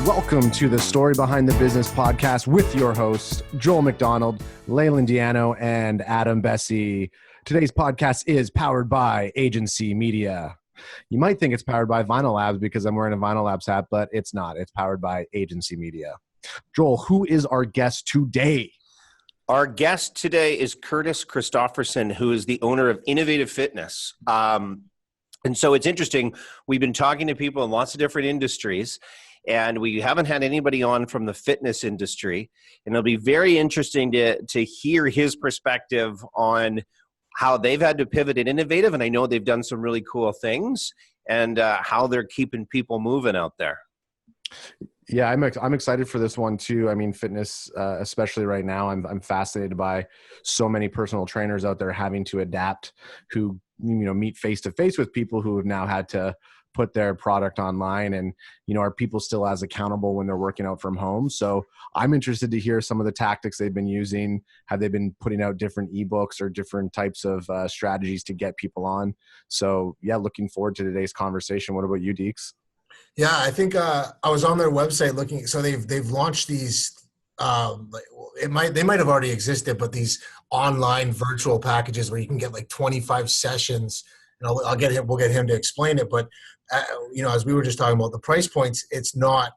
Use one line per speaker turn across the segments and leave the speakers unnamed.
Welcome to the Story Behind the Business podcast with your hosts, Joel McDonald, Leland, and Adam Bessie. Today's podcast is powered by Agency Media. You might think it's powered by Vinyl Labs because I'm wearing a Vinyl Labs hat, but it's not. It's powered by Agency Media. Joel, who is our guest today?
Our guest today is Curtis Christopherson, who is the owner of Innovative Fitness. And so it's interesting. We've been talking to people in lots of different industries, and we haven't had anybody on from the fitness industry. And it'll be very interesting to hear his perspective on how they've had to pivot at Innovative. And I know they've done some really cool things, and how they're keeping people moving out there.
Yeah, I'm excited for this one too. I mean, fitness, especially right now, I'm fascinated by so many personal trainers out there having to adapt, who meet face to face with people who have now had to put their product online, and are people still as accountable when they're working out from home? So I'm interested to hear some of the tactics they've been using. Have they been putting out different ebooks or different types of strategies to get people on? So yeah, looking forward to today's conversation. What about you, Deeks?
Yeah, I think I was on their website looking. So they've launched these. They might have already existed, but these online virtual packages where you can get like 25 sessions. And we'll get him to explain it. But as we were just talking about the price points, it's not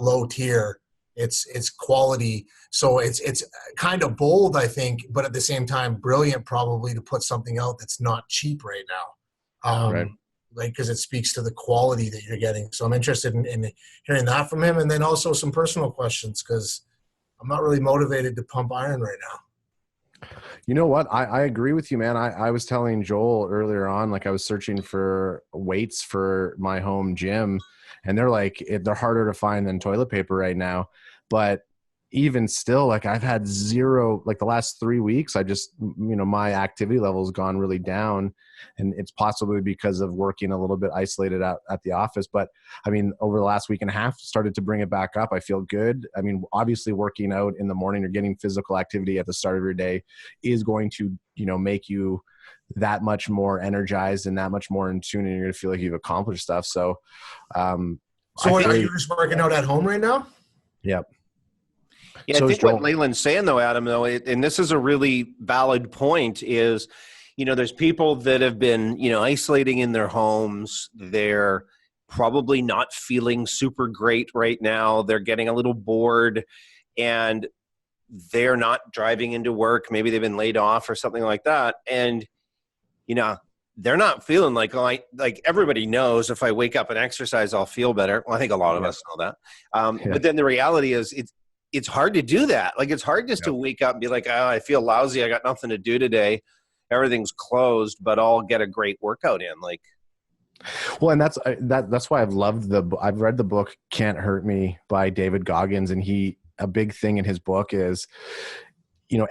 low tier. It's quality. So it's kind of bold, I think, but at the same time, brilliant probably to put something out that's not cheap right now.
Right.
Because it speaks to the quality that you're getting. So I'm interested in hearing that from him, and then also some personal questions, because I'm not really motivated to pump iron right now.
You know what? I agree with you, man. I was telling Joel earlier on, like I was searching for weights for my home gym, and they're harder to find than toilet paper right now. But even still, like I've had zero, like the last 3 weeks, I just, my activity level has gone really down, and it's possibly because of working a little bit isolated at the office. But I mean, over the last week and a half, started to bring it back up. I feel good. I mean, obviously working out in the morning or getting physical activity at the start of your day is going to, make you that much more energized and that much more in tune, and you're going to feel like you've accomplished stuff. So,
are you just working out at home right now?
Yep.
Yeah, so I think what Leland's saying though, Adam, and this is a really valid point, is, there's people that have been, isolating in their homes. They're probably not feeling super great right now. They're getting a little bored, and they're not driving into work. Maybe they've been laid off or something like that. And, they're not feeling like everybody knows if I wake up and exercise, I'll feel better. Well, I think a lot of us know that. But then the reality is it's hard to do that. Like, it's hard just to wake up and be like, oh, I feel lousy. I got nothing to do today. Everything's closed, but I'll get a great workout in.
Well, and that's why I've read the book Can't Hurt Me by David Goggins, and a big thing in his book is,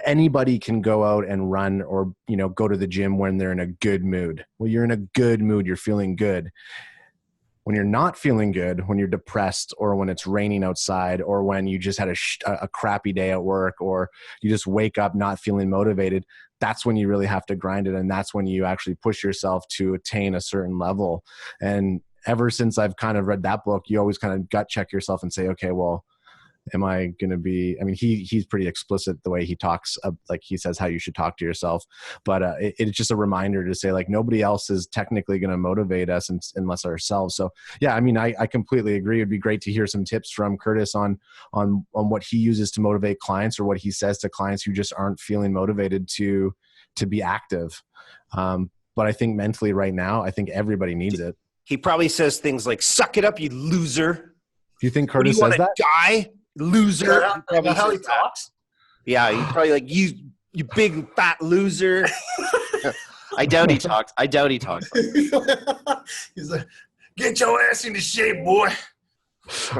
anybody can go out and run or, go to the gym when they're in a good mood. Well, you're in a good mood. You're feeling good. When you're not feeling good, when you're depressed, or when it's raining outside, or when you just had a crappy day at work, or you just wake up not feeling motivated, that's when you really have to grind it. And that's when you actually push yourself to attain a certain level. And ever since I've kind of read that book, you always kind of gut check yourself and say, okay, well, am I going to be, I mean, he's pretty explicit the way he talks, like he says how you should talk to yourself, but it's just a reminder to say, like, nobody else is technically going to motivate us unless ourselves. So yeah, I mean, I completely agree. It'd be great to hear some tips from Curtis on what he uses to motivate clients, or what he says to clients who just aren't feeling motivated to be active. But I think mentally right now, I think everybody needs it.
He probably says things like, suck it up, you loser.
Do you think Curtis says that?
Die? Loser.
Is that how he talks?
Yeah, he's probably like, you big fat loser. I doubt he talks.
He's like, get your ass into shape, boy.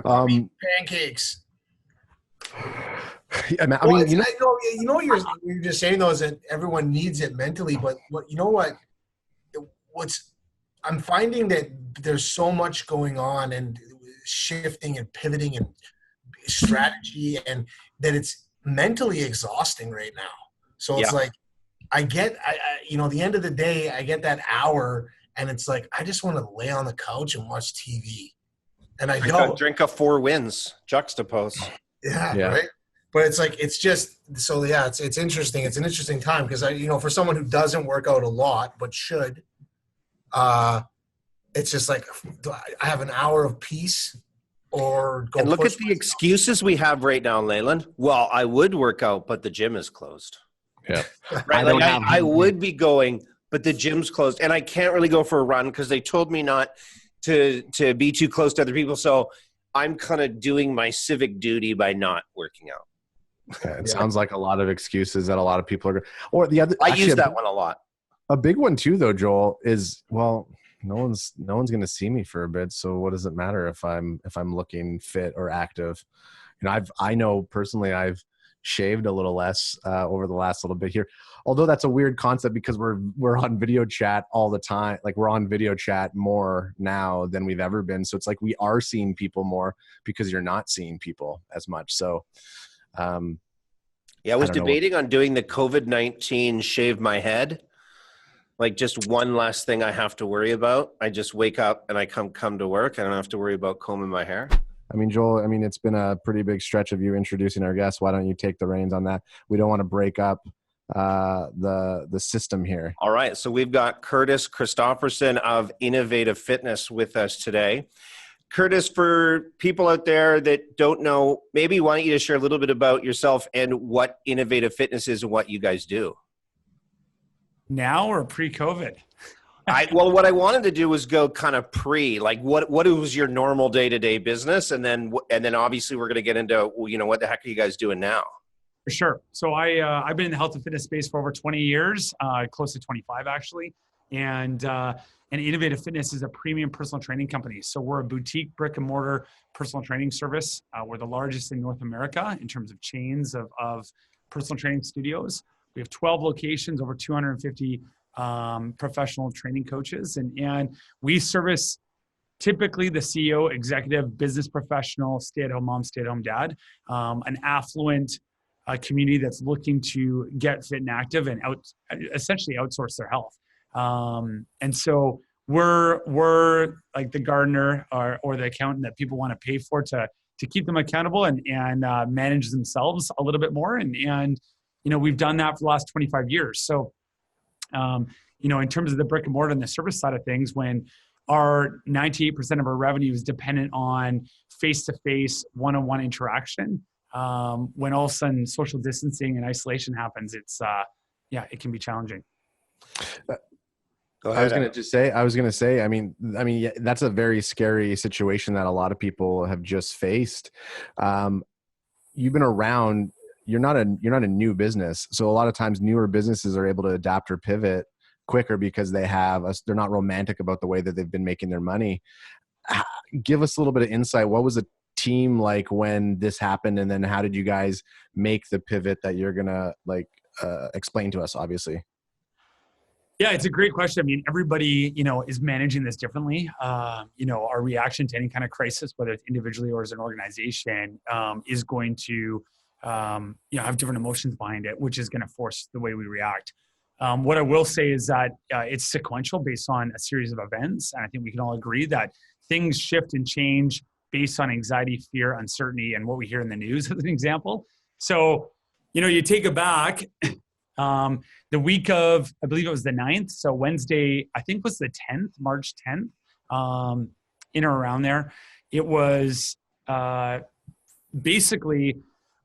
Pancakes.
I mean,
what you're just saying though is that everyone needs it mentally, but I'm finding that there's so much going on and shifting and pivoting and strategy, and that it's mentally exhausting right now. So it's like, the end of the day, I get that hour, and it's like, I just want to lay on the couch and watch TV. and I don't.
Drink of 4 wins, juxtapose.
Yeah, right. But it's like, it's just, so yeah, it's interesting. It's an interesting time because for someone who doesn't work out a lot, but should, it's just like, do I have an hour of peace or go?
And look at the excuses we have right now, Leland. Well, I would work out, but the gym is closed.
Yeah.
Right. I would be going, but the gym's closed and I can't really go for a run because they told me not to be too close to other people. So I'm kind of doing my civic duty by not working out.
Yeah, it sounds like a lot of excuses that a lot of people are. Or the other,
I use that one a lot.
A big one too, though, Joel, is no one's going to see me for a bit. So what does it matter if I'm looking fit or active? I know personally I've shaved a little less over the last little bit here. Although that's a weird concept because we're on video chat all the time. Like we're on video chat more now than we've ever been. So it's like we are seeing people more because you're not seeing people as much. So.
I was debating on doing the COVID-19 shave my head. Like just one less thing I have to worry about. I just wake up and I come to work. I don't have to worry about combing my hair.
I mean, Joel, it's been a pretty big stretch of you introducing our guests. Why don't you take the reins on that? We don't want to break up the system here.
All right. So we've got Curtis Christopherson of Innovative Fitness with us today. Curtis, for people out there that don't know, maybe why don't you just share a little bit about yourself and what Innovative Fitness is and what you guys do?
Now or pre-COVID?
Well, what I wanted to do was go kind of like what was your normal day-to-day business? And then obviously we're going to get into, what the heck are you guys doing now?
For sure. So I've been in the health and fitness space for over 20 years, close to 25 actually. And Innovative Fitness is a premium personal training company. So we're a boutique brick and mortar personal training service. We're the largest in North America in terms of chains of personal training studios. We have 12 locations, over 250 professional training coaches. And we service typically the CEO, executive, business professional, stay-at-home mom, stay-at-home dad, an affluent community that's looking to get fit and active and essentially outsource their health. And so we're like the gardener or the accountant that people want to pay for to keep them accountable and manage themselves a little bit more. And we've done that for the last 25 years. So, in terms of the brick and mortar and the service side of things, when our 98% of our revenue is dependent on face-to-face, one-on-one interaction, when all of a sudden social distancing and isolation happens, it can be challenging.
I was going to say, yeah, that's a very scary situation that a lot of people have just faced. You've been around, you're not a new business. So a lot of times newer businesses are able to adapt or pivot quicker because they're not romantic about the way that they've been making their money. Give us a little bit of insight. What was the team like when this happened? And then how did you guys make the pivot that you're going to explain to us, obviously?
Yeah, it's a great question. I mean, everybody, is managing this differently. Our reaction to any kind of crisis, whether it's individually or as an organization, is going to, have different emotions behind it, which is going to force the way we react. What I will say is that it's sequential based on a series of events. And I think we can all agree that things shift and change based on anxiety, fear, uncertainty, and what we hear in the news as an example. So, you take it back. The week of, I believe it was the 9th. So Wednesday, I think was the 10th, March 10th, in or around there. It was basically,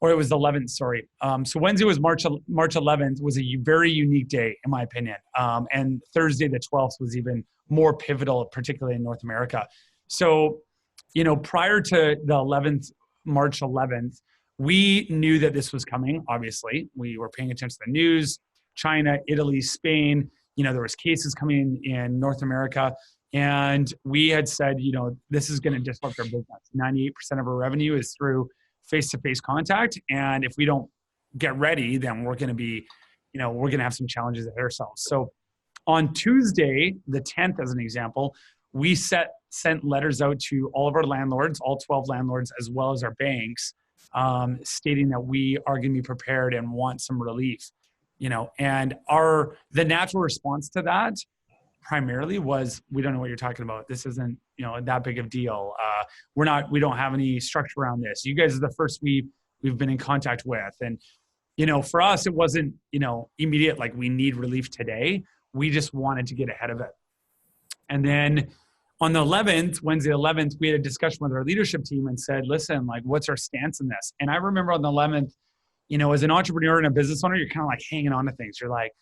or it was the 11th, sorry. So Wednesday was March 11th, was a very unique day, in my opinion. And Thursday, the 12th, was even more pivotal, particularly in North America. So, prior to the 11th, March 11th, we knew that this was coming, obviously. We were paying attention to the news, China, Italy, Spain. There was cases coming in North America. And we had said, this is going to disrupt our business. 98% of our revenue is through face-to-face contact. And if we don't get ready, then we're going to be, we're going to have some challenges ahead ourselves. So on Tuesday, the 10th, as an example, we sent letters out to all of our landlords, all 12 landlords, as well as our banks, stating that we are going to be prepared and want some relief, and the natural response to that primarily was, we don't know what you're talking about. This isn't, that big of deal. We don't have any structure around this. You guys are the first we've been in contact with. And, for us, it wasn't, immediate, like we need relief today. We just wanted to get ahead of it. And then on the 11th, Wednesday 11th, we had a discussion with our leadership team and said, listen, like, what's our stance in this? And I remember on the 11th, as an entrepreneur and a business owner, you're kind of like hanging on to things. You're like,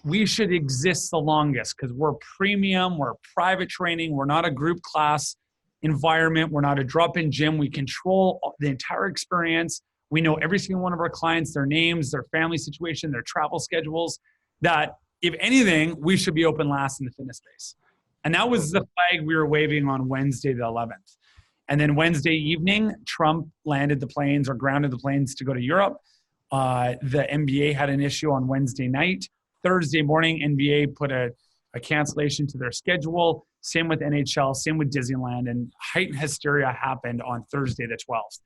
we should exist the longest because we're premium, we're private training, we're not a group class environment, we're not a drop-in gym. We control the entire experience. We know every single one of our clients, their names, their family situation, their travel schedules, that if anything, we should be open last in the fitness space. And that was the flag we were waving on Wednesday the 11th. And then Wednesday evening, Trump landed the planes or grounded the planes to go to Europe. The NBA had an issue on Wednesday night. Thursday morning, NBA put a cancellation to their schedule. Same with NHL, same with Disneyland. And heightened hysteria happened on Thursday the 12th.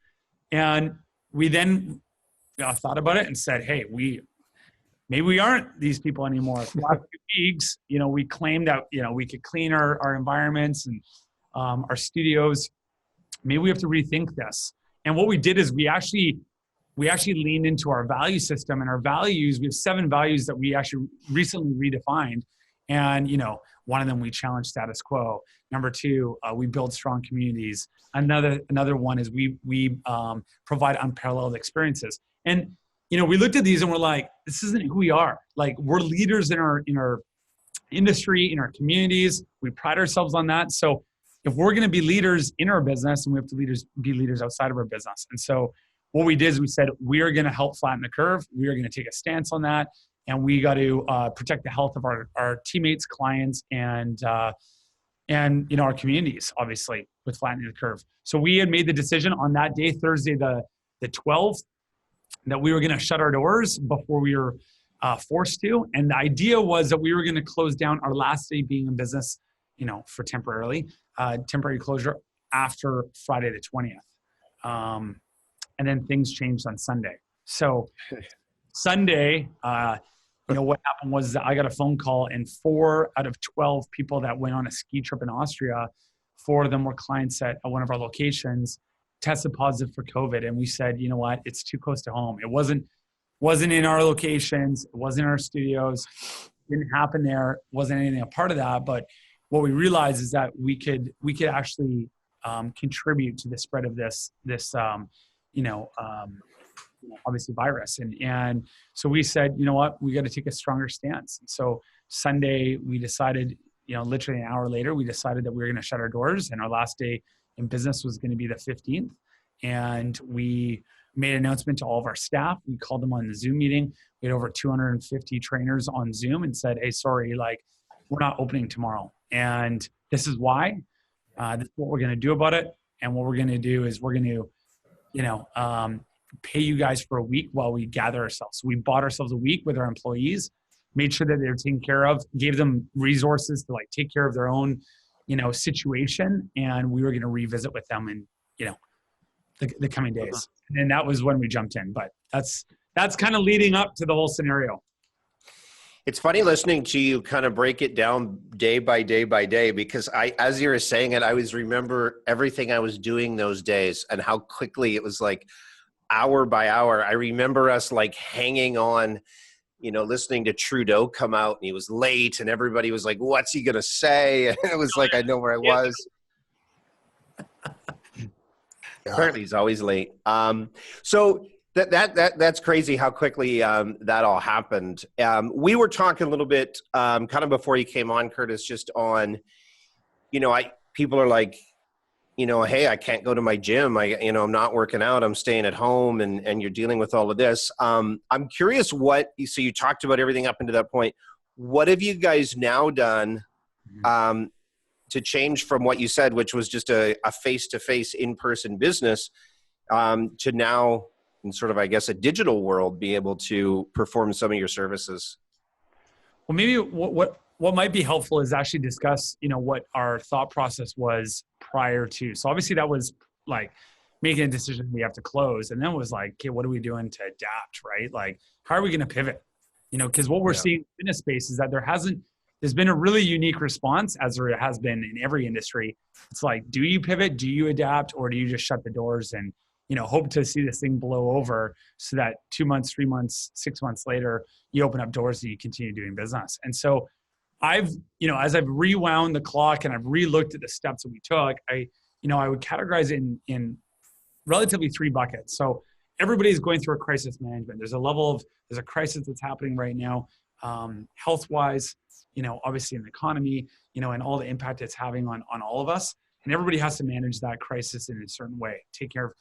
And we then thought about it and said, hey, maybe we aren't these people anymore. For the last 2 weeks, we claimed that, we could clean our environments and our studios. Maybe we have to rethink this. And what we did is we actually leaned into our value system and our values. We have 7 values that we actually recently redefined. And, one of them, we challenge status quo. Number 2, we build strong communities. Another one is we provide unparalleled experiences. And, we looked at these and we're like, this isn't who we are. Like, we're leaders in our industry, in our communities. We pride ourselves on that. So if we're going to be leaders in our business, and we have to be leaders outside of our business. And so what we did is we said, we are going to help flatten the curve. We are going to take a stance on that. And we got to protect the health of our teammates, clients, and our communities, obviously, with flattening the curve. So we had made the decision on that day, Thursday, the 12th, that we were going to shut our doors before we were forced to. And the idea was that we were going to close down our last day being in business, for temporary closure after Friday the 20th. And then things changed on Sunday. So Sunday, what happened was I got a phone call, and 4 out of 12 people that went on a ski trip in Austria, 4 of them were clients at one of our locations, tested positive for COVID. And we said, you know what, it's too close to home. It wasn't in our locations. It wasn't in our studios. It didn't happen there. Wasn't anything a part of that. But what we realized is that we could actually contribute to the spread of this obviously virus. And so we said, you know what, we got to take a stronger stance. So Sunday we decided, literally an hour later, we decided that we were going to shut our doors, and our last day in business was going to be the 15th. And we made an announcement to all of our staff. We called them on the Zoom meeting. We had over 250 trainers on Zoom and said, hey, sorry, we're not opening tomorrow. And this is why. This is what we're going to do about it. And what we're going to do is we're going to, pay you guys for a week while we gather ourselves. So we bought ourselves a week with our employees, made sure that they were taken care of, gave them resources to take care of their own, situation. And we were going to revisit with them in, the coming days. And that was when we jumped in. But that's kind of leading up to the whole scenario.
It's funny listening to you kind of break it down day by day by day, because as you were saying it, I always remember everything I was doing those days and how quickly it was hour by hour. I remember us hanging on, listening to Trudeau come out, and he was late and everybody was like, what's he going to say? And it was I know where I was. Apparently he's always late. So that's crazy how quickly that all happened. We were talking a little bit kind of before you came on, Curtis, just on, people are like, hey, I can't go to my gym. I'm not working out. I'm staying at home, and you're dealing with all of this. I'm curious so you talked about everything up until that point. What have you guys now done to change from what you said, which was just a face-to-face in-person business, to now in sort of, I guess, a digital world, be able to perform some of your services?
Well, maybe what might be helpful is actually discuss, what our thought process was prior to. So obviously that was making a decision we have to close. And then it was okay, what are we doing to adapt, right? How are we going to pivot? Because what we're seeing in the space is that there there's been a really unique response, as there has been in every industry. It's like, do you pivot? Do you adapt? Or do you just shut the doors and, hope to see this thing blow over so that 2 months, 3 months, 6 months later, you open up doors and you continue doing business. And so I've, as I've rewound the clock and I've relooked at the steps that we took, I would categorize it in relatively 3 buckets. So everybody's going through a crisis management. There's a crisis that's happening right now, health-wise, obviously in the economy, and all the impact it's having on all of us. And everybody has to manage that crisis in a certain way. Take care of,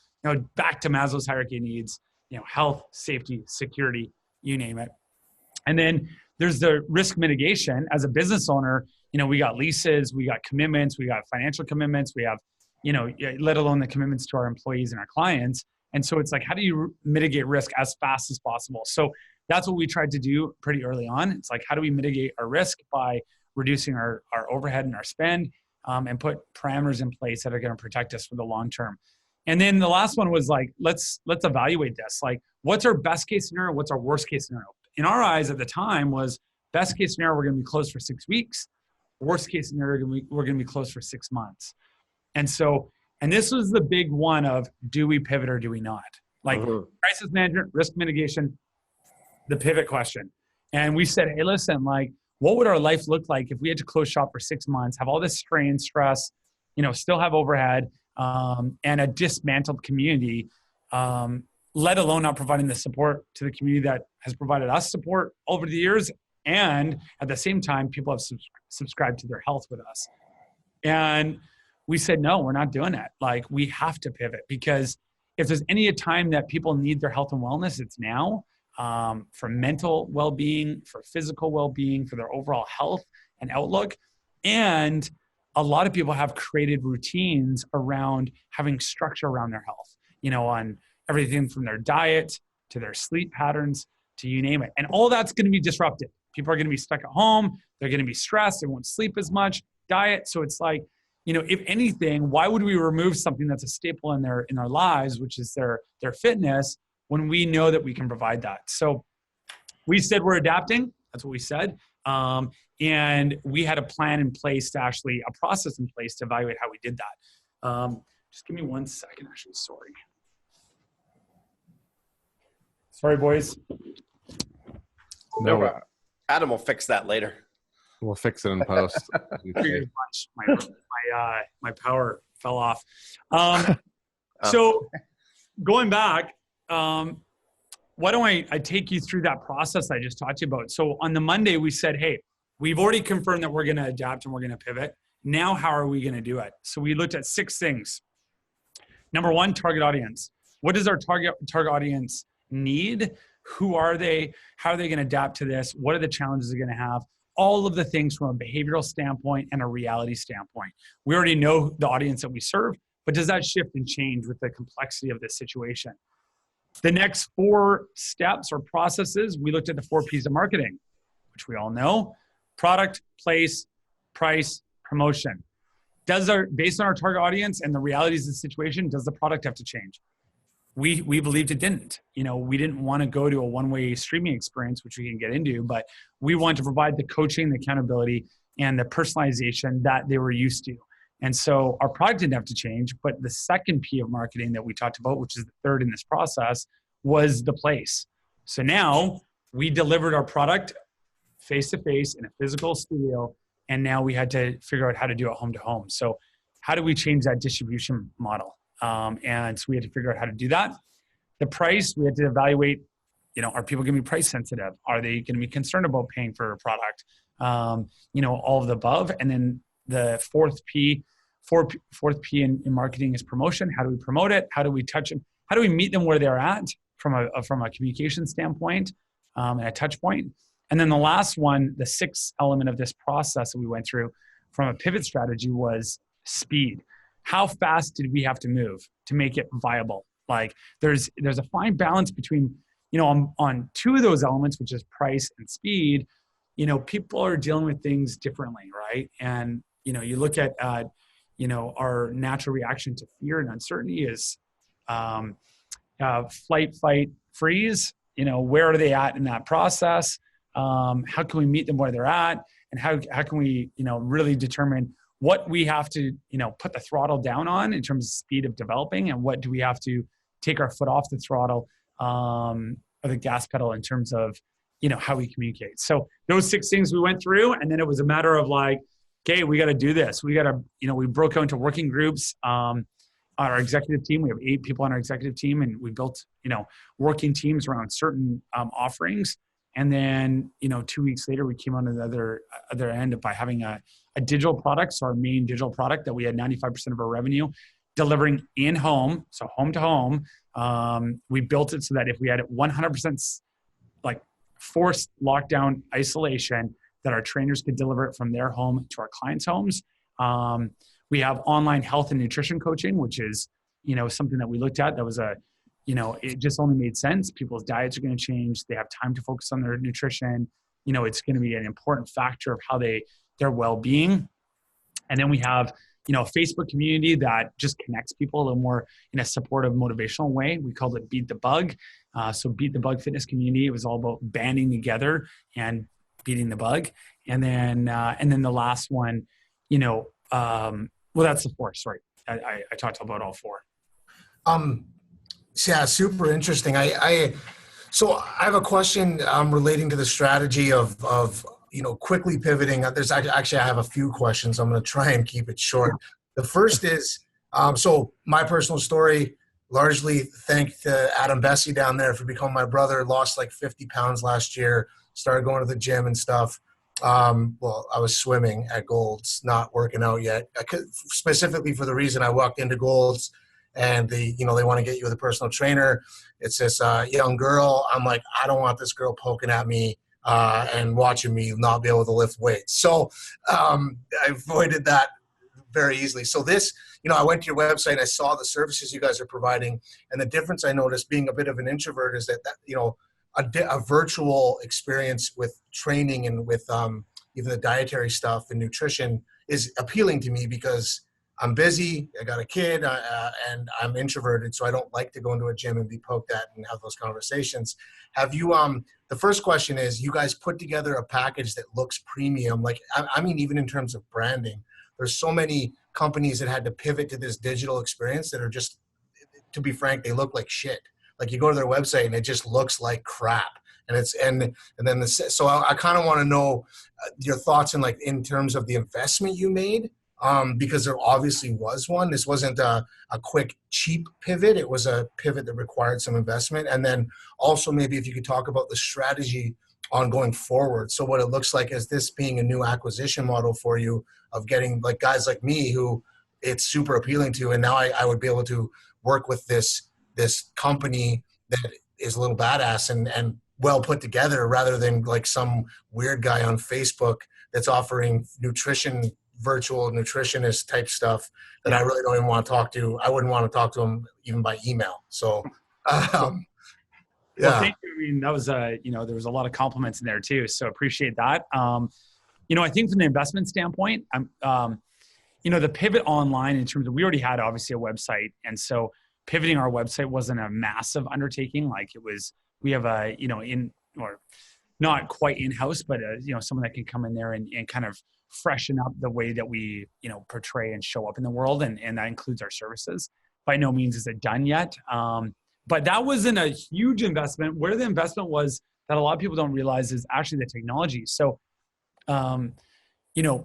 back to Maslow's hierarchy of needs, health, safety, security, you name it. And then there's the risk mitigation. As a business owner, we got leases, we got commitments, we got financial commitments, we have, let alone the commitments to our employees and our clients. And so it's like, how do you mitigate risk as fast as possible? So that's what we tried to do pretty early on. It's like, how do we mitigate our risk by reducing our overhead and our spend, and put parameters in place that are going to protect us for the long term. And then the last one was like, let's evaluate this. Like, what's our best case scenario? What's our worst case scenario? In our eyes at the time was, best case scenario, we're going to be closed for 6 weeks. Worst case scenario, we're going to be closed for 6 months. And so, and this was the big one of, do we pivot or do we not? Like crisis management, risk mitigation, the pivot question. And we said, hey, listen, like, what would our life look like if we had to close shop for 6 months, have all this strain, stress, still have overhead, and a dismantled community, let alone not providing the support to the community that has provided us support over the years. And at the same time, people have subscribed to their health with us. And we said, no, we're not doing that. Like, we have to pivot, because if there's any time that people need their health and wellness, it's now, for mental well-being, for physical well-being, for their overall health and outlook. And a lot of people have created routines around having structure around their health, on everything from their diet to their sleep patterns to you name it. And all that's going to be disrupted. People are going to be stuck at home. They're going to be stressed. They won't sleep as much. Diet. So it's like, if anything, why would we remove something that's a staple in their lives, which is their fitness, when we know that we can provide that? So we said we're adapting. That's what we said. And we had a plan in place to actually, a process in place to evaluate how we did that. Just give me 1 second, actually, Sorry, boys.
No, Adam will fix that later.
We'll fix it in post.
My power fell off. So going back, why don't I take you through that process I just talked to you about? So on the Monday, we said, hey, we've already confirmed that we're going to adapt and we're going to pivot. Now, how are we going to do it? So we looked at 6 things. Number 1, target audience. What does our target audience need? Who are they? How are they going to adapt to this? What are the challenges they're going to have? All of the things from a behavioral standpoint and a reality standpoint. We already know the audience that we serve, but does that shift and change with the complexity of this situation? The next 4 steps or processes, we looked at the 4 P's of marketing, which we all know: product, place, price, promotion. Based on our target audience and the realities of the situation, does the product have to change? We believed it didn't. We didn't want to go to a one-way streaming experience, which we can get into, but we want to provide the coaching, the accountability, and the personalization that they were used to. And so our product didn't have to change, but the second P of marketing that we talked about, which is the third in this process, was the place. So now we delivered our product face-to-face in a physical studio, and now we had to figure out how to do it home to home. So how do we change that distribution model? And so we had to figure out how to do that. The price, we had to evaluate, are people going to be price sensitive? Are they going to be concerned about paying for a product? All of the above. And then the fourth P in marketing is promotion. How do we promote it? How do we touch them? How do we meet them where they're at from a communication standpoint, and a touch point? And then the last one, the 6th element of this process that we went through from a pivot strategy, was speed. How fast did we have to move to make it viable? Like, there's a fine balance between, on 2 of those elements, which is price and speed. People are dealing with things differently, right? And you look at our natural reaction to fear and uncertainty is flight, fight, freeze. Where are they at in that process? How can we meet them where they're at? And how can we, really determine what we have to, put the throttle down on in terms of speed of developing, and what do we have to take our foot off the throttle or the gas pedal in terms of, how we communicate. So those 6 things we went through, and then it was a matter of like, okay, we got to do this. We got to, we broke out into working groups. On our executive team, we have 8 people on our executive team, and we built, working teams around certain offerings. And then, 2 weeks later, we came on the other end by having a digital product. So our main digital product that we had 95% of our revenue delivering in home, so home to home. We built it so that if we had 100% like forced lockdown isolation, that our trainers could deliver it from their home to our clients' homes. We have online health and nutrition coaching, which is, something that we looked at that was it just only made sense. People's diets are going to change. They have time to focus on their nutrition. It's going to be an important factor of how their well-being. And then we have, a Facebook community that just connects people a little more in a supportive, motivational way. We called it Beat the Bug. So Beat the Bug Fitness Community. It was all about banding together and beating the bug. And then the last one, that's the 4th. Sorry, I talked about all 4.
Yeah, super interesting. So I have a question relating to the strategy of quickly pivoting. I have a few questions. I'm going to try and keep it short. The first is, so my personal story, largely thanks to Adam Bessie down there for becoming my brother. Lost like 50 pounds last year. Started going to the gym and stuff. I was swimming at Gold's, not working out yet. Specifically for the reason I walked into Gold's, and they want to get you with a personal trainer. It's this young girl. I'm like, I don't want this girl poking at me and watching me not be able to lift weights. So I avoided that very easily. So this, I went to your website and I saw the services you guys are providing. And the difference I noticed, being a bit of an introvert, is that a virtual experience with training and with even the dietary stuff and nutrition is appealing to me, because I'm busy, I got a kid, and I'm introverted, so I don't like to go into a gym and be poked at and have those conversations. Have you, the first question is, you guys put together a package that looks premium? Like, I mean, even in terms of branding, there's so many companies that had to pivot to this digital experience that are just, to be frank, they look like shit. Like, you go to their website and it just looks like crap. So I kind of want to know your thoughts in terms of the investment you made. Because there obviously was one. This wasn't a quick, cheap pivot. It was a pivot that required some investment. And then also maybe if you could talk about the strategy on going forward. So what it looks like as this being a new acquisition model for you of getting like guys like me who it's super appealing to. And now I would be able to work with this company that is a little badass and well put together, rather than like some weird guy on Facebook that's offering virtual nutritionist type stuff that I really don't even want to talk to. I wouldn't want to talk to him even by email. So,
Well, thank you. I mean, that was there was a lot of compliments in there too. So appreciate that. I think from the investment standpoint, the pivot online in terms of, we already had obviously a website. And so pivoting our website wasn't a massive undertaking. Like it was, we have or not quite in-house, but someone that can come in there and kind of freshen up the way that we, portray and show up in the world. And that includes our services. By no means is it done yet. But that wasn't a huge investment. Where the investment was that a lot of people don't realize is actually the technology. So, a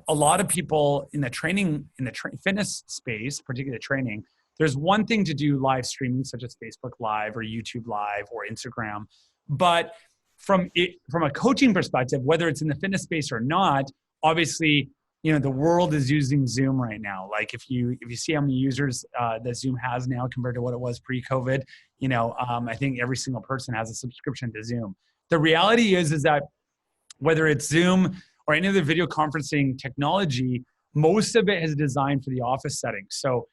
lot of people in the fitness space, particularly training, there's one thing to do live streaming, such as Facebook Live or YouTube Live or Instagram. But from a coaching perspective, whether it's in the fitness space or not, obviously, the world is using Zoom right now. Like if you see how many users that Zoom has now compared to what it was pre-COVID, I think every single person has a subscription to Zoom. The reality is that whether it's Zoom or any other video conferencing technology, most of it is designed for the office setting. So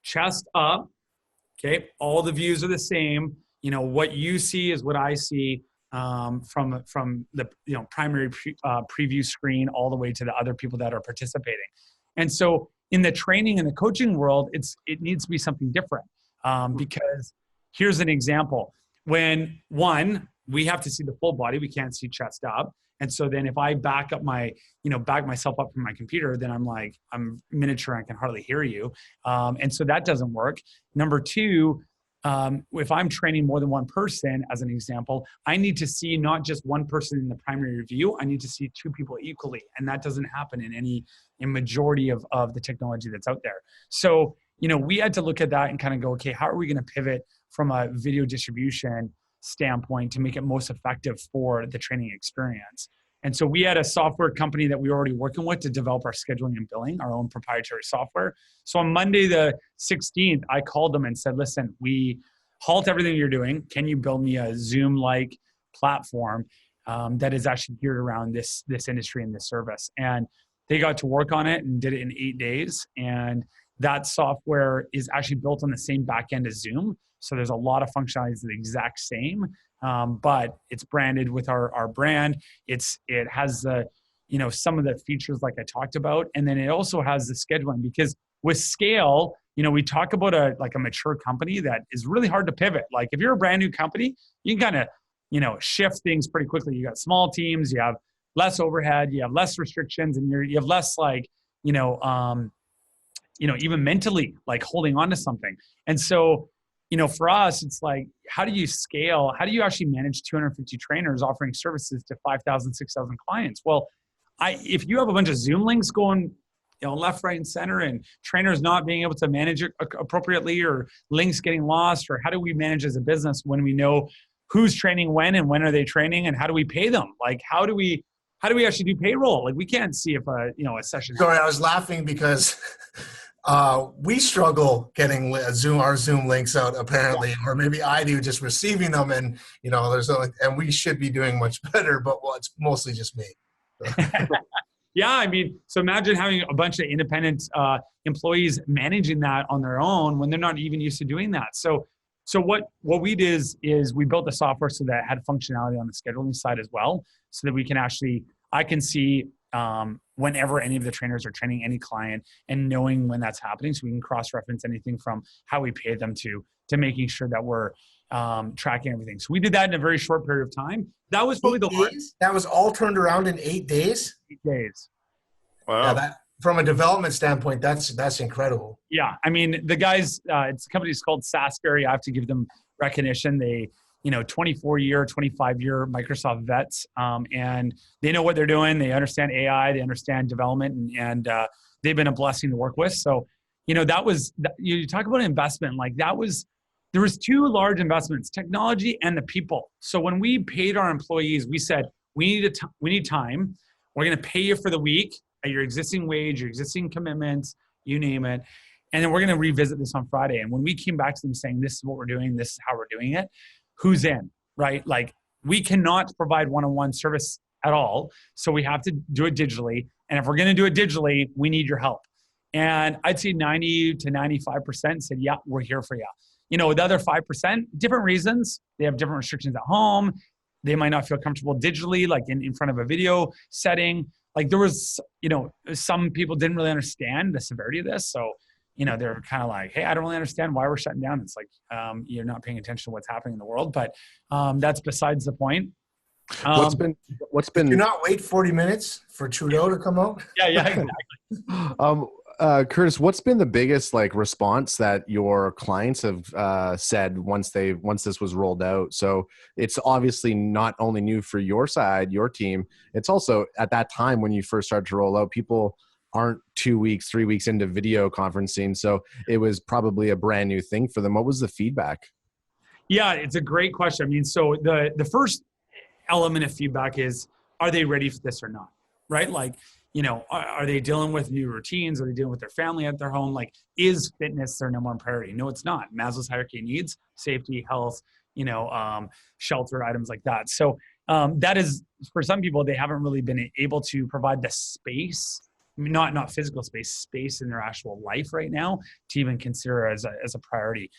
chest up, okay, all the views are the same. What you see is what I see. From the primary preview screen all the way to the other people that are participating. And so in the training and the coaching world, it needs to be something different because here's an example. When we have to see the full body, we can't see chest up. And so then if I back myself up from my computer, then I'm miniature and I can hardly hear you. And so that doesn't work. Number two, if I'm training more than one person, as an example, I need to see not just one person in the primary review, I need to see two people equally. And that doesn't happen in majority of the technology that's out there. So, we had to look at that and kind of go, okay, how are we going to pivot from a video distribution standpoint to make it most effective for the training experience? And so we had a software company that we were already working with to develop our scheduling and billing, our own proprietary software. So on Monday, the 16th, I called them and said, listen, we halt everything you're doing. Can you build me a Zoom-like platform that is actually geared around this industry and this service? And they got to work on it and did it in 8 days. And that software is actually built on the same back end as Zoom. So there's a lot of functionalities the exact same, but it's branded with our brand. It has the, some of the features like I talked about. And then it also has the scheduling, because with scale, we talk about a mature company that is really hard to pivot. Like if you're a brand new company, you can kind of, shift things pretty quickly. You got small teams, you have less overhead, you have less restrictions, and you have less even mentally like holding on to something. And so, for us, it's like, how do you scale? How do you actually manage 250 trainers offering services to 5,000, 6,000 clients? Well, if you have a bunch of Zoom links going, left, right, and center, and trainers not being able to manage it appropriately, or links getting lost, or how do we manage as a business when we know who's training when and when are they training, and how do we pay them? Like, how do we actually do payroll? Like, we can't see if a session.
Sorry, I was laughing because we struggle getting our Zoom links out, apparently, or maybe I do, just receiving them, and and we should be doing much better, but it's mostly just me.
Yeah, so imagine having a bunch of independent employees managing that on their own when they're not even used to doing that. So what we did is we built the software so that it had functionality on the scheduling side as well, so that I can see whenever any of the trainers are training any client and knowing when that's happening, so we can cross-reference anything from how we pay them to making sure that we're tracking everything. So we did that in a very short period of time. That was probably
that was all turned around in 8 days?
8 days.
Wow.
Yeah, from a development standpoint, that's incredible.
Yeah, the guys, it's a company called Sasberry. I have to give them recognition. They 24-year, 25-year Microsoft vets, and they know what they're doing. They understand AI, they understand development, and they've been a blessing to work with. So, that was, you talk about investment, there was two large investments, technology and the people. So when we paid our employees, we said, we need time. We're going to pay you for the week at your existing wage, your existing commitments, you name it. And then we're going to revisit this on Friday. And when we came back to them saying, this is what we're doing, this is how we're doing it, who's in, right? Like, we cannot provide one-on-one service at all. So we have to do it digitally. And if we're going to do it digitally, we need your help. And I'd say 90 to 95% said, yeah, we're here for you. The other 5%, different reasons. They have different restrictions at home. They might not feel comfortable digitally, like in front of a video setting. Like, there was, some people didn't really understand the severity of this. So, they're kind of like, hey, I don't really understand why we're shutting down. It's like, you're not paying attention to what's happening in the world, but that's besides the point.
What's been?
Do not wait 40 minutes for Trudeau to come out.
Yeah, exactly.
Curtis, what's been the biggest response that your clients have said once this was rolled out? So it's obviously not only new for your side, your team. It's also at that time when you first started to roll out, people aren't 2 weeks, 3 weeks into video conferencing. So it was probably a brand new thing for them. What was the feedback?
Yeah, it's a great question. So the first element of feedback is, are they ready for this or not? Right? Like, are they dealing with new routines? Are they dealing with their family at their home? Like, is fitness their number one priority? No, it's not. Maslow's hierarchy of needs, safety, health, shelter, items like that. So that is, for some people, they haven't really been able to provide the space, not physical space in their actual life right now to even consider as a priority.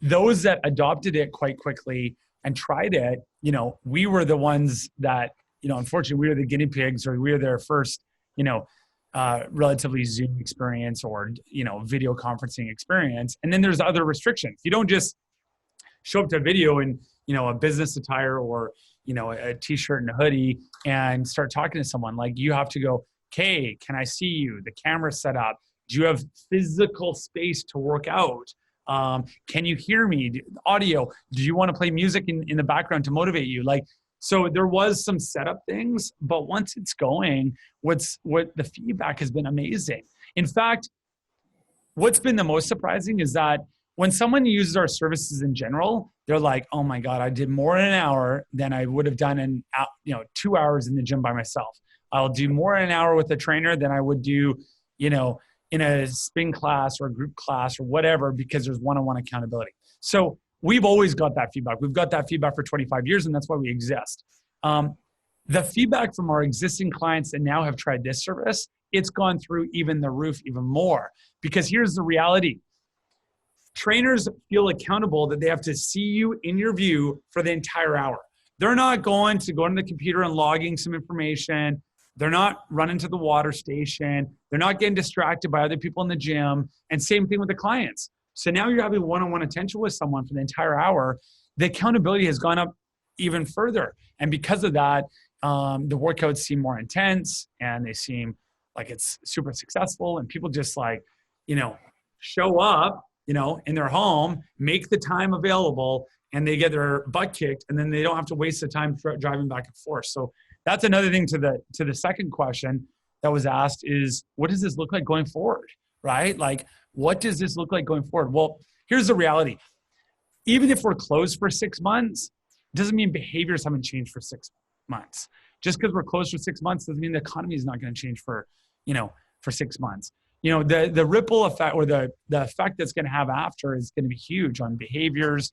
Those that adopted it quite quickly and tried it, we were the ones that, unfortunately, we were the guinea pigs, or we were their first, relatively Zoom experience or, video conferencing experience. And then there's other restrictions. You don't just show up to a video in, a business attire or, a t-shirt and a hoodie and start talking to someone. Like you have to go, okay, can I see you? The camera's set up. Do you have physical space to work out? Can you hear me? Audio. Do you want to play music in the background to motivate you? Like, so there was some setup things, but once it's going, what the feedback has been amazing. In fact, what's been the most surprising is that when someone uses our services in general, they're like, oh my God, I did more in an hour than I would have done in 2 hours in the gym by myself. I'll do more in an hour with a trainer than I would do, in a spin class or a group class or whatever, because there's one-on-one accountability. So we've always got that feedback. We've got that feedback for 25 years, and that's why we exist. The feedback from our existing clients that now have tried this service, it's gone through even the roof even more. Because here's the reality. Trainers feel accountable that they have to see you in your view for the entire hour. They're not going to go into the computer and logging some information. They're not running to the water station. They're not getting distracted by other people in the gym. And same thing with the clients. So now you're having one-on-one attention with someone for the entire hour. The accountability has gone up even further. And because of that, the workouts seem more intense and they seem like it's super successful. And people just show up, in their home, make the time available, and they get their butt kicked, and then they don't have to waste the time driving back and forth. So that's another thing to the second question that was asked is, what does this look like going forward, right? Like, what does this look like going forward? Well, here's the reality. Even if we're closed for 6 months, doesn't mean behaviors haven't changed for 6 months. Just because we're closed for 6 months doesn't mean the economy is not going to change for 6 months. The ripple effect or the effect that's going to have after is going to be huge on behaviors,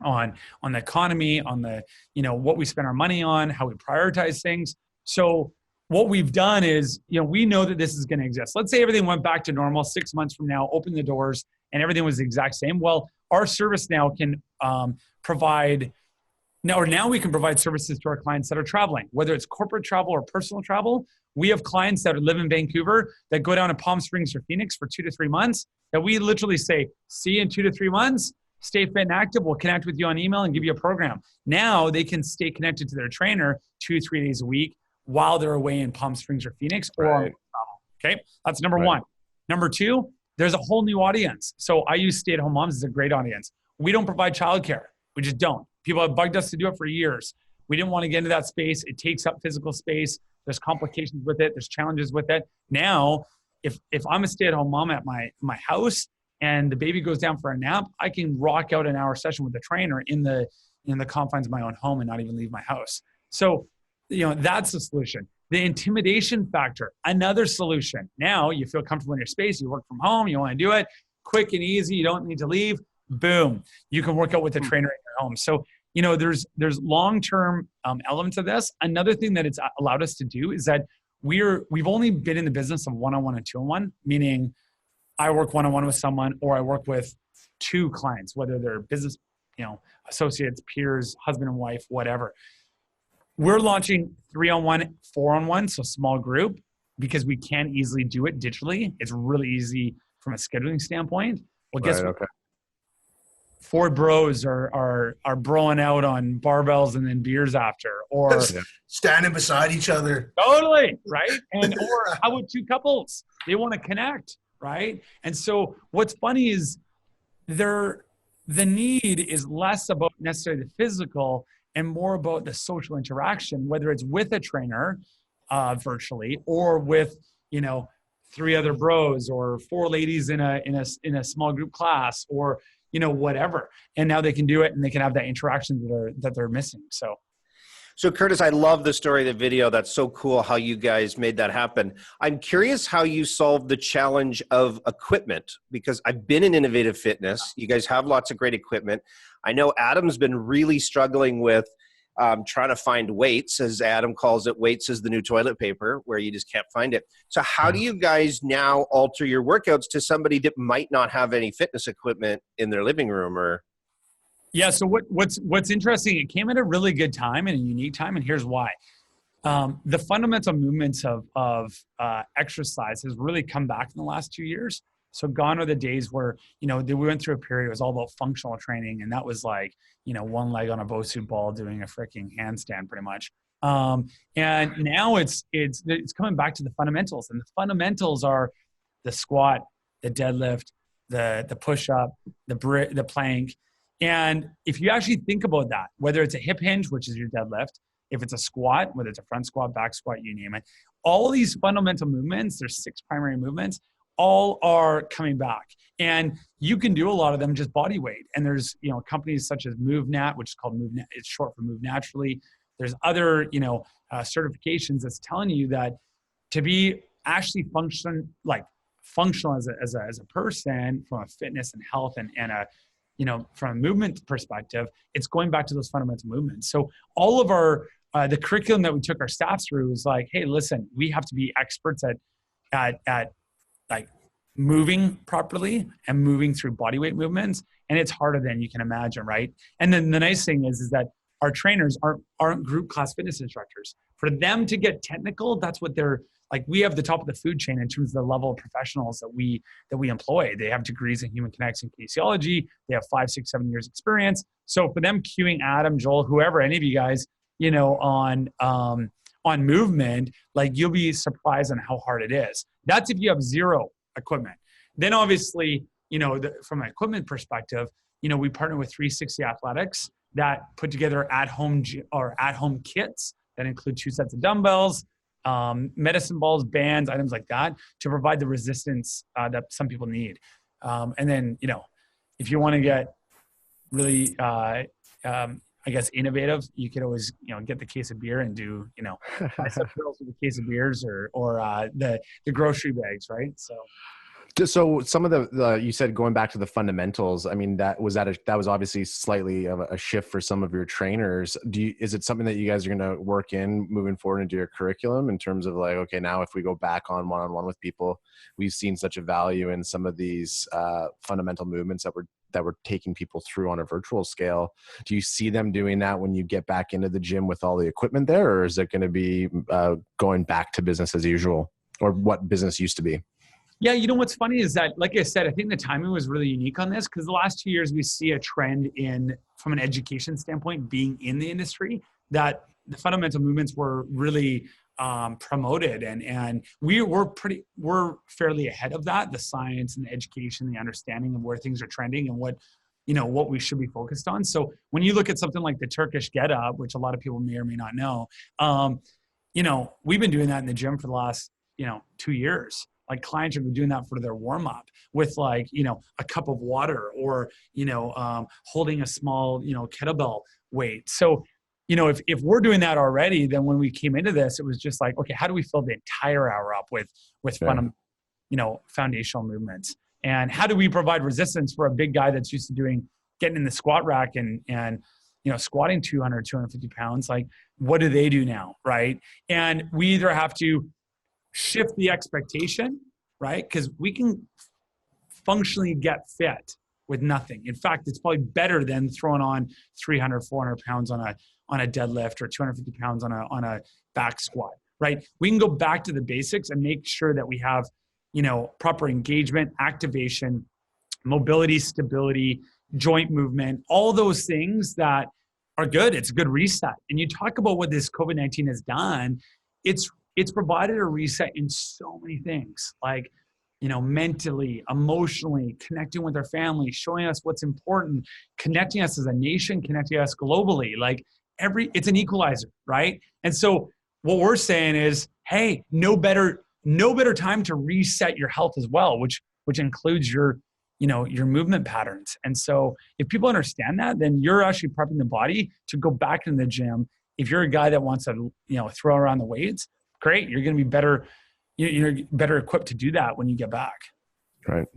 on the economy, on the, what we spend our money on, how we prioritize things. So what we've done is, we know that this is going to exist. Let's say everything went back to normal 6 months from now, open the doors, and everything was the exact same. Well, our service now can provide services to our clients that are traveling, whether it's corporate travel or personal travel. We have clients that live in Vancouver that go down to Palm Springs or Phoenix for 2 to 3 months that we literally say, see you in 2 to 3 months, stay fit and active. We'll connect with you on email and give you a program. Now they can stay connected to their trainer 2-3 days a week while they're away in Palm Springs or Phoenix or on travel. Okay. That's number one. Number two, there's a whole new audience. So I use stay-at-home moms as a great audience. We don't provide childcare. We just don't. People have bugged us to do it for years. We didn't want to get into that space. It takes up physical space. There's complications with it. There's challenges with it. Now, if I'm a stay-at-home mom at my house and the baby goes down for a nap, I can rock out an hour session with the trainer in the confines of my own home and not even leave my house. So, that's the solution. The intimidation factor, another solution. Now you feel comfortable in your space. You work from home. You want to do it quick and easy. You don't need to leave. Boom. You can work out with the trainer in your home. So, there's long-term elements of this. Another thing that it's allowed us to do is that we've only been in the business of one-on-one and two-on-one, meaning I work one-on-one with someone or I work with 2 clients, whether they're business, associates, peers, husband and wife, whatever. We're launching 3-on-1, 4-on-1, so small group, because we can easily do it digitally. It's really easy from a scheduling standpoint. Well, guess what?
Okay.
4 bros are broing out on barbells and then beers after, or
standing beside each other.
Totally, right? And or how about 2 couples? They want to connect, right? And so what's funny is the need is less about necessarily the physical and more about the social interaction, whether it's with a trainer virtually or with 3 other bros or 4 ladies in a small group class or whatever. And now they can do it and they can have that interaction that they're missing.
So Curtis, I love the story, the video. That's so cool how you guys made that happen. I'm curious how you solved the challenge of equipment, because I've been in innovative fitness. You guys have lots of great equipment. I know Adam's been really struggling with trying to find weights, as Adam calls it. Weights is the new toilet paper, where you just can't find it. So how do you guys now alter your workouts to somebody that might not have any fitness equipment in their living room? Or
Yeah. So what's interesting, it came at a really good time and a unique time, and here's why. The fundamental movements of exercise has really come back in the last 2 years. So gone are the days where, we went through a period, it was all about functional training. And that was like, one leg on a Bosu ball doing a freaking handstand pretty much. And now it's coming back to the fundamentals, and the fundamentals are the squat, the deadlift, the push-up, the plank. And if you actually think about that, whether it's a hip hinge, which is your deadlift, if it's a squat, whether it's a front squat, back squat, you name it, all these fundamental movements, there's 6 primary movements, all are coming back. And you can do a lot of them just body weight. And there's, companies such as MoveNat, which is called MoveNat, it's short for Move Naturally. There's other, certifications that's telling you that to be actually functional as a person from a fitness and health and a, from a movement perspective, it's going back to those fundamental movements. So all of our, the curriculum that we took our staff through is like, hey, listen, we have to be experts at like moving properly and moving through body weight movements. And it's harder than you can imagine, right? And then the nice thing is that our trainers aren't group class fitness instructors. For them to get technical, that's what they're like. We have the top of the food chain in terms of the level of professionals that we employ. They have degrees in human kinetics and kinesiology. They have 5, 6, 7 years experience. So for them cueing Adam, Joel, whoever, any of you guys, on movement, like you'll be surprised on how hard it is. That's if you have zero equipment. Then obviously, from an equipment perspective, we partner with 360 Athletics that put together at-home kits that include 2 sets of dumbbells, medicine balls, bands, items like that to provide the resistance that some people need. And then, if you want to get really, innovative, you could always, get the case of beer and do, bicep curls with a case of beers or the grocery bags, right?
So some of the you said going back to the fundamentals. I mean, that was obviously slightly of a shift for some of your trainers. Is it something that you guys are going to work in moving forward into your curriculum in terms of like, okay, now if we go back on one-on-one with people, we've seen such a value in some of these fundamental movements that we're taking people through on a virtual scale. Do you see them doing that when you get back into the gym with all the equipment there, or is it going to be going back to business as usual, or what business used to be?
Yeah, what's funny is that, like I said, I think the timing was really unique on this because the last 2 years we see a trend from an education standpoint, being in the industry, that the fundamental movements were really promoted, and we're fairly ahead of that, the science and the education, the understanding of where things are trending and what we should be focused on. So when you look at something like the Turkish get up, which a lot of people may or may not know, we've been doing that in the gym for the last 2 years. Like clients have been doing that for their warm up with a cup of water or, holding a small, kettlebell weight. So, if we're doing that already, then when we came into this, it was just like, okay, how do we fill the entire hour up with foundational movements? And how do we provide resistance for a big guy that's used to getting in the squat rack and squatting 200, 250 pounds? Like, what do they do now? Right. And we either have to shift the expectation, right? Because we can functionally get fit with nothing. In fact, it's probably better than throwing on 300, 400 pounds on a deadlift or 250 pounds on a back squat, right? We can go back to the basics and make sure that we have, proper engagement, activation, mobility, stability, joint movement, all those things that are good. It's a good reset. And you talk about what this COVID-19 has done. It's provided a reset in so many things, like, mentally, emotionally, connecting with our family, showing us what's important, connecting us as a nation, connecting us globally. Like it's an equalizer, right? And so what we're saying is, hey, no better time to reset your health as well, which includes your movement patterns. And so if people understand that, then you're actually prepping the body to go back in the gym. If you're a guy that wants to, throw around the weights, great. You're going to be better. You're better equipped to do that when you get back.
Right.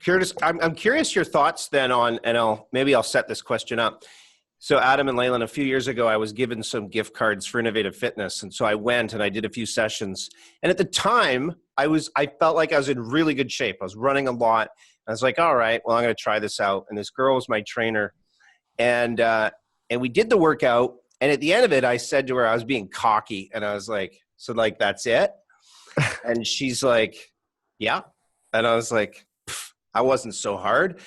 Curtis, I'm curious your thoughts then on, and I'll set this question up. So Adam and Leland, a few years ago, I was given some gift cards for Innovative Fitness. And so I went and I did a few sessions. And at the time I felt like I was in really good shape. I was running a lot. I was like, all right, well, I'm going to try this out. And this girl was my trainer. And we did the workout. And at the end of it, I said to her, I was being cocky. And I was like, so like, that's it? And she's like, yeah. And I was like, I wasn't so hard.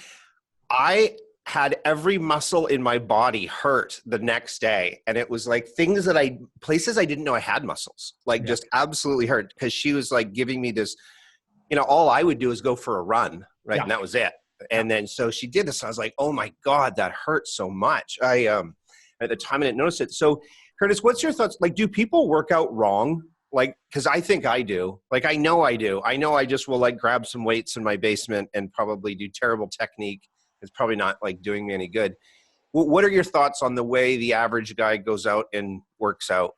I had every muscle in my body hurt the next day. And it was like places I didn't know I had muscles, like just absolutely hurt, because she was like giving me this, all I would do is go for a run. Right. Yeah. And that was it. And then, so she did this. I was like, oh my God, that hurts so much. At the time I didn't notice it. So Curtis, what's your thoughts? Like, do people work out wrong? Like, cause I think I do. Like, I know I do. I know I just will like grab some weights in my basement and probably do terrible technique. It's probably not like doing me any good. What are your thoughts on the way the average guy goes out and works out?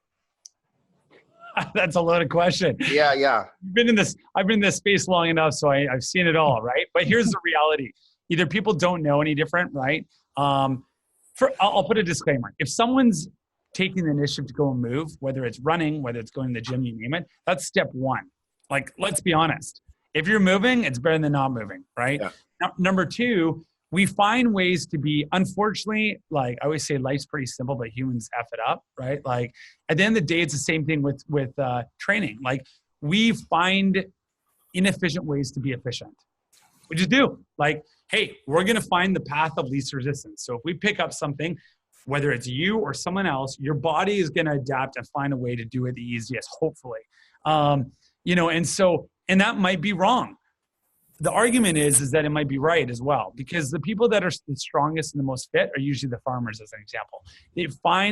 That's a loaded question.
Yeah.
I've been in this space long enough, so I've seen it all, right? But here's the reality. Either people don't know any different, right? I'll put a disclaimer. If someone's taking the initiative to go and move, whether it's running, whether it's going to the gym, you name it, that's step one. Like, let's be honest. If you're moving, it's better than not moving, right? Yeah. Now, number two, we find ways to be, unfortunately, like I always say, life's pretty simple, but humans F it up, right? Like at the end of the day, it's the same thing with training. Like we find inefficient ways to be efficient. We just do. Like, hey, we're going to find the path of least resistance. So if we pick up something, whether it's you or someone else, your body is going to adapt and find a way to do it the easiest, hopefully. And that might be wrong. The argument is that it might be right as well, because the people that are the strongest and the most fit are usually the farmers, as an example.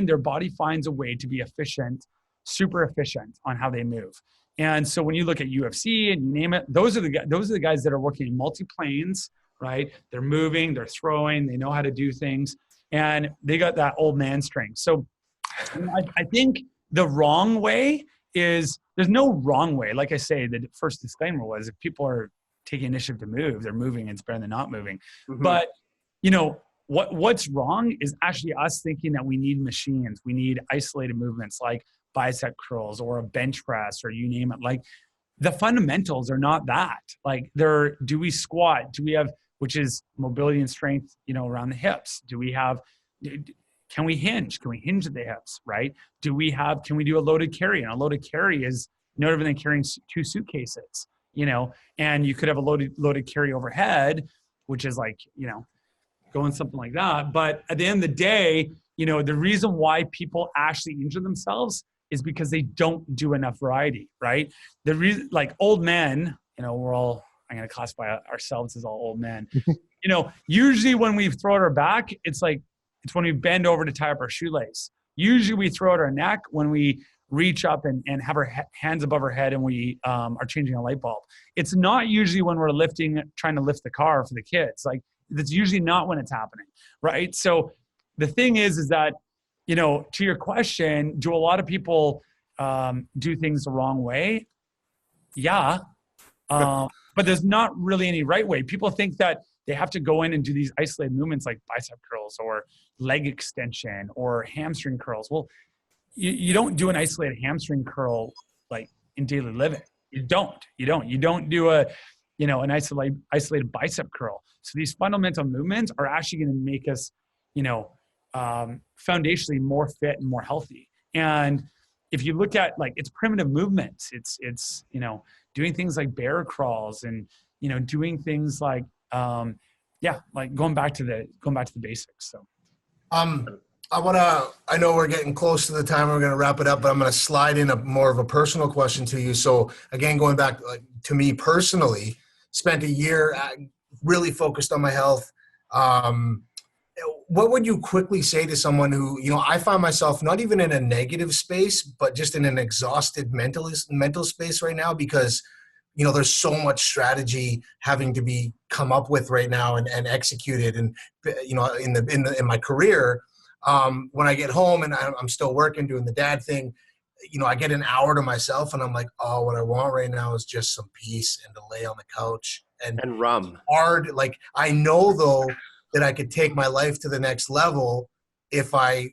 Their body finds a way to be efficient, super efficient on how they move. And so when you look at UFC and you name it, those are the guys that are working in multi-planes, right? They're moving, they're throwing, they know how to do things, and they got that old man strength. So I think the wrong way is, there's no wrong way. Like I say, the first disclaimer was, if people are taking initiative to move, they're moving, it's better than not moving. Mm-hmm. But what's wrong is actually us thinking that we need machines, we need isolated movements like bicep curls or a bench press or you name it. Like the fundamentals are not that. Like do we squat? Do we have, which is mobility and strength, around the hips? Can we hinge? Can we hinge at the hips, right? Can we do a loaded carry? And a loaded carry is no different than carrying 2 suitcases. And you could have a loaded carry overhead, which is like, going something like that. But at the end of the day, the reason why people actually injure themselves is because they don't do enough variety, right? The reason, like old men, I'm going to classify ourselves as all old men. Usually when we throw it our back, it's when we bend over to tie up our shoelace. Usually we throw it our neck when we reach up and have our hands above our head and we are changing a light bulb. It's not usually when we're trying to lift the car for the kids. Like that's usually not when it's happening, right? So the thing is that, to your question, do a lot of people do things the wrong way? Yeah. But there's not really any right way. People think that they have to go in and do these isolated movements like bicep curls or leg extension or hamstring curls. Well, you don't do an isolated hamstring curl like in daily living. You don't do an isolated bicep curl. So these fundamental movements are actually going to make us, foundationally more fit and more healthy. And if you look at like it's primitive movements, it's doing things like bear crawls and doing things like like going back to the basics. So
I know we're getting close to the time we're going to wrap it up, but I'm going to slide in more of a personal question to you. So again, going back to me personally, spent a year really focused on my health. What would you quickly say to someone who, I find myself not even in a negative space, but just in an exhausted mental space right now, because, there's so much strategy having to be come up with right now and executed. And, in my career, when I get home and I'm still working, doing the dad thing, I get an hour to myself and I'm like, oh, what I want right now is just some peace and to lay on the couch and
rum.
Hard. Like I know though that I could take my life to the next level if I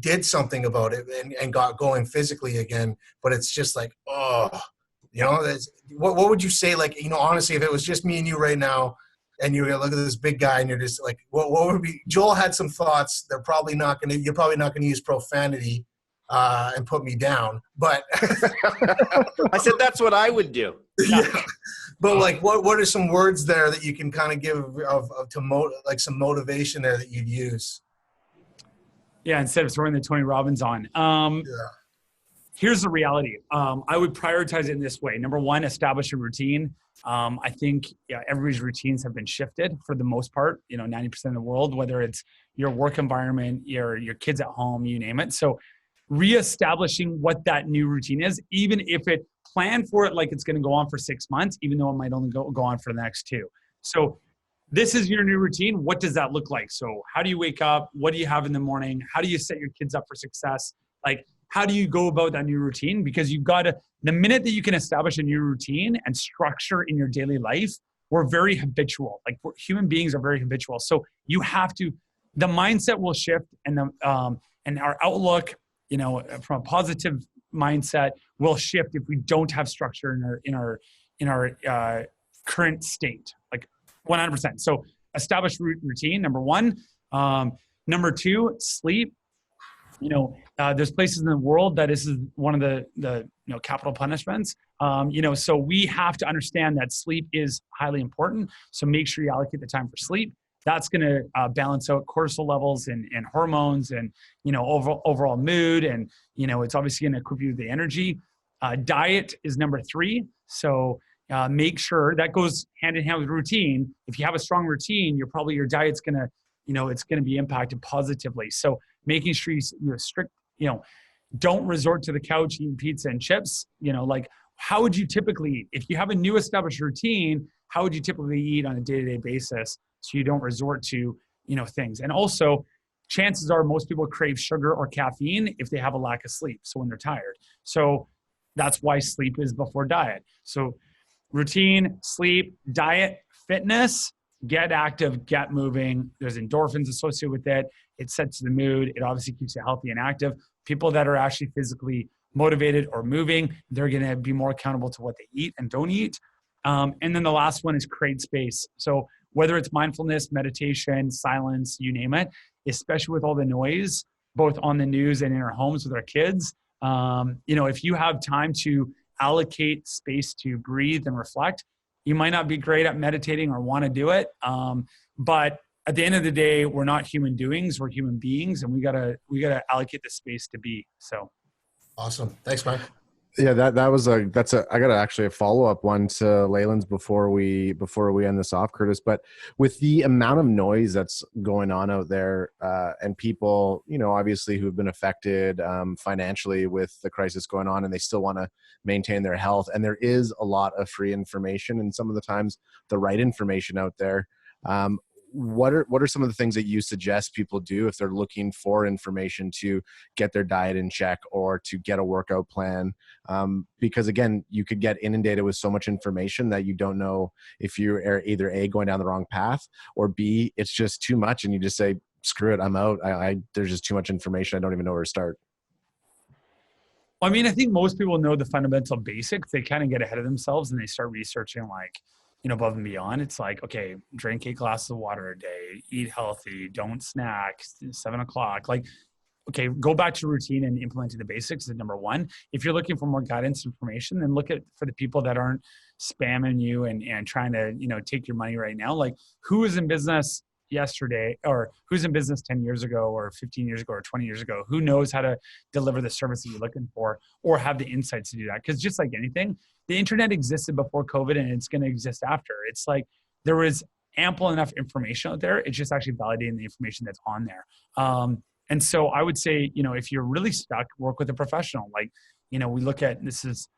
did something about it and got going physically again. But it's just like, what would you say? Like, honestly, if it was just me and you right now, and you're gonna look at this big guy, and you're just like, what would be? Joel had some thoughts. You're probably not gonna use profanity and put me down. But
I said that's what I would do.
Yeah. But like, what are some words there that you can kind of give like some motivation there that you'd use?
Yeah, instead of throwing the Tony Robbins on. Here's the reality. I would prioritize it in this way. Number one, establish a routine. I think everybody's routines have been shifted for the most part, 90% of the world, whether it's your work environment, your kids at home, you name it. So reestablishing what that new routine is, even if it plan for it like it's going to go on for 6 months, even though it might only go on for the next 2. So this is your new routine. What does that look like? So how do you wake up? What do you have in the morning? How do you set your kids up for success? Like, how do you go about that new routine? Because you've got to, the minute that you can establish a new routine and structure in your daily life, we're very habitual. Like, human beings are very habitual. So you have to, the mindset will shift, and our outlook, from a positive mindset will shift if we don't have structure in our current state, like 100%. So establish routine, number one. Number two, sleep. There's places in the world that this is one of the capital punishments. So we have to understand that sleep is highly important. So make sure you allocate the time for sleep. That's going to balance out cortisol levels and hormones and, overall mood. And, it's obviously going to equip you with the energy. Diet is number 3. So make sure that goes hand in hand with routine. If you have a strong routine, your diet's going to, it's going to be impacted positively. So making sure you're strict, don't resort to the couch eating pizza and chips. How would you typically eat? If you have a new established routine, how would you typically eat on a day-to-day basis so you don't resort to, things? And also, chances are most people crave sugar or caffeine if they have a lack of sleep, so when they're tired. So that's why sleep is before diet. So routine, sleep, diet, fitness, get active, get moving. There's endorphins associated with it. It sets the mood. It obviously keeps you healthy and active. People that are actually physically motivated or moving, they're going to be more accountable to what they eat and don't eat. And then the last one is create space. So whether it's mindfulness, meditation, silence, you name it, especially with all the noise, both on the news and in our homes with our kids, if you have time to allocate space to breathe and reflect, you might not be great at meditating or want to do it. But at the end of the day, we're not human doings, we're human beings, and we gotta allocate the space to be. So
awesome. Thanks, Mike.
Yeah, I got actually a follow-up one to Leland's before we end this off, Curtis. But with the amount of noise that's going on out there, and people, obviously who've been affected financially with the crisis going on, and they still want to maintain their health, and there is a lot of free information and some of the times the right information out there. What are some of the things that you suggest people do if they're looking for information to get their diet in check or to get a workout plan? Because again, you could get inundated with so much information that you don't know if you're either A, going down the wrong path, or B, it's just too much and you just say, screw it, I'm out. There's just too much information. I don't even know where to start.
Well, I mean, I think most people know the fundamental basics. They kind of get ahead of themselves and they start researching above and beyond. It's like, okay, drink 8 glasses of water a day, eat healthy, don't snack, 7 o'clock. Like, okay, go back to routine and implementing the basics is number one. If you're looking for more guidance information, then look for the people that aren't spamming you and trying to, take your money right now. Like, who was in business yesterday, or who's in business 10 years ago or 15 years ago or 20 years ago? Who knows how to deliver the service that you're looking for or have the insights to do that? Because just like anything, the internet existed before COVID and it's going to exist after. It's like there was ample enough information out there. It's just actually validating the information that's on there. And so I would say, if you're really stuck, work with a professional. Like, we look at, this is,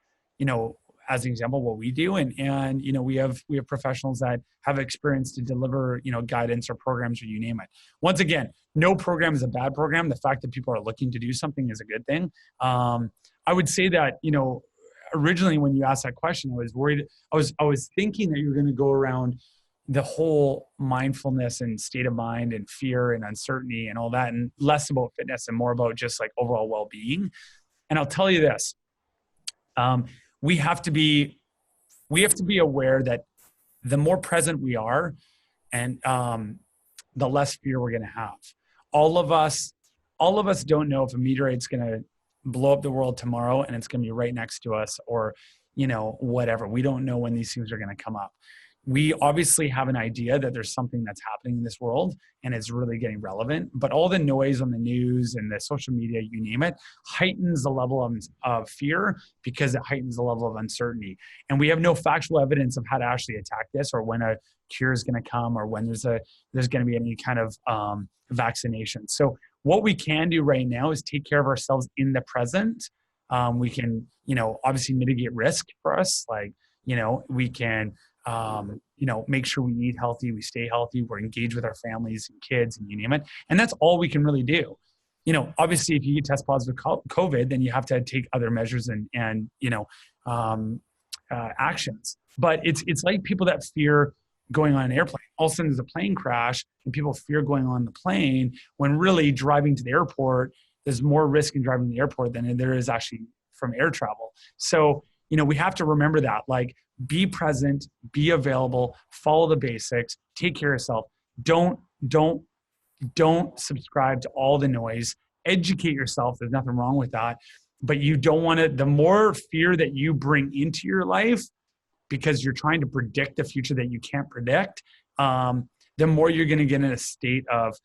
as an example, what we do. And we have professionals that have experience to deliver, guidance or programs or you name it. Once again, no program is a bad program. The fact that people are looking to do something is a good thing. I would say that, originally when you asked that question, I was worried. I was thinking that you were going to go around the whole mindfulness and state of mind and fear and uncertainty and all that, and less about fitness and more about just like overall well-being. And I'll tell you this, we have to be aware that the more present we are and the less fear we're going to have. All of us don't know if a meteorite's going to blow up the world tomorrow and it's going to be right next to us, or whatever. We don't know when these things are going to come up. We obviously have an idea that there's something that's happening in this world and it's really getting relevant, but all the noise on the news and the social media, you name it, heightens the level of fear because it heightens the level of uncertainty. And we have no factual evidence of how to actually attack this, or when a cure is going to come, or when there's going to be any kind of vaccination. So what we can do right now is take care of ourselves in the present. We can, obviously mitigate risk for us. Like, we can, make sure we eat healthy, we stay healthy, we're engaged with our families and kids and you name it. And that's all we can really do. Obviously if you test positive COVID, then you have to take other measures and actions. But it's like people that fear going on an airplane. All of a sudden there's a plane crash and people fear going on the plane, when really driving to the airport, there's more risk in driving to the airport than there is actually from air travel. So, we have to remember that, like, be present, be available, follow the basics, take care of yourself. Don't subscribe to all the noise. Educate yourself. There's nothing wrong with that. But you don't want to, the more fear that you bring into your life because you're trying to predict the future that you can't predict, the more you're going to get in a state of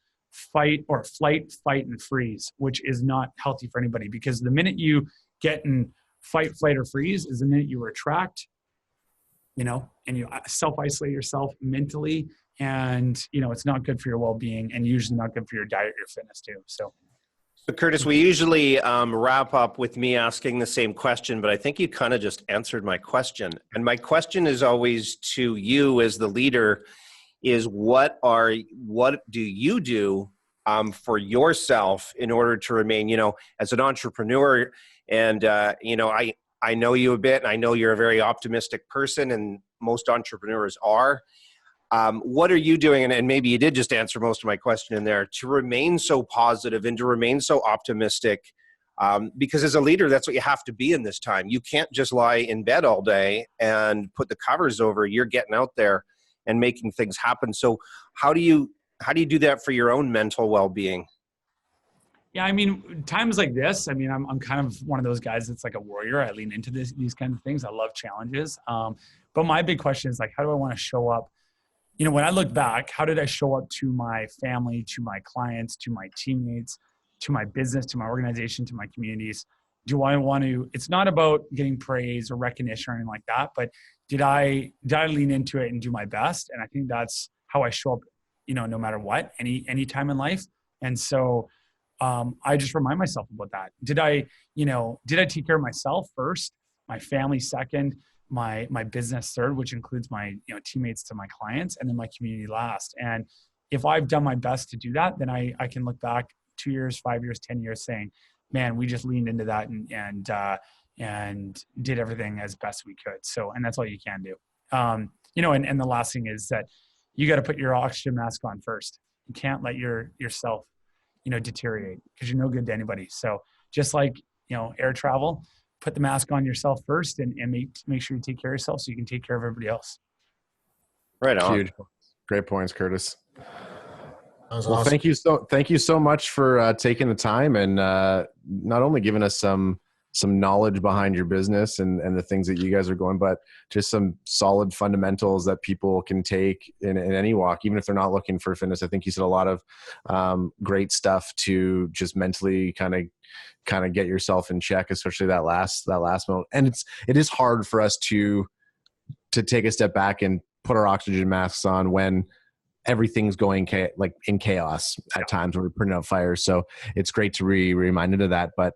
fight, and freeze, which is not healthy for anybody. Because the minute you get in fight, flight, or freeze is the minute you retract, and you self-isolate yourself mentally, and, it's not good for your well-being, and usually not good for your diet, your fitness too. So
Curtis, we usually wrap up with me asking the same question, but I think you kind of just answered my question. And my question is always to you as the leader is what do you do for yourself in order to remain, as an entrepreneur? And, I know you a bit, and I know you're a very optimistic person, and most entrepreneurs are. What are you doing? And maybe you did just answer most of my question in there, to remain so positive and to remain so optimistic. Because as a leader, that's what you have to be in this time. You can't just lie in bed all day and put the covers over. You're getting out there and making things happen. So how do you do that for your own mental well-being?
Yeah, times like this, I'm kind of one of those guys that's like a warrior. I lean into these kinds of things. I love challenges. But my big question is, like, how do I want to show up? When I look back, how did I show up to my family, to my clients, to my teammates, to my business, to my organization, to my communities? Do I want to, it's not about getting praise or recognition or anything like that, but did I lean into it and do my best? And I think that's how I show up, no matter what, any time in life. And so I just remind myself about that. Did I take care of myself first, my family second, my business third, which includes my teammates to my clients, and then my community last? And if I've done my best to do that, then I can look back 2 years, 5 years, 10 years saying, man, we just leaned into that and did everything as best we could. So, and that's all you can do. And the last thing is that you got to put your oxygen mask on first. You can't let yourself deteriorate, because you're no good to anybody. So just like, air travel, put the mask on yourself first and make sure you take care of yourself so you can take care of everybody else.
Right on.
Huge. Great points, Curtis.
Awesome.
Thank you so much for taking the time and not only giving us some knowledge behind your business and the things that you guys are going, but just some solid fundamentals that people can take in any walk, even if they're not looking for fitness. I think you said a lot of great stuff to just mentally kind of get yourself in check, especially that last moment. And it is hard for us to take a step back and put our oxygen masks on when everything's going like in chaos at times when we're putting out fires. So it's great to be reminded of that. But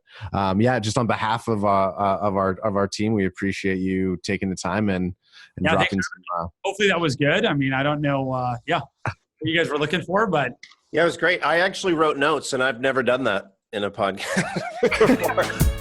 just on behalf of our team, we appreciate you taking the time and dropping some.
Hopefully that was good. I don't know. What you guys were looking for, but
yeah, it was great. I actually wrote notes, and I've never done that in a podcast before.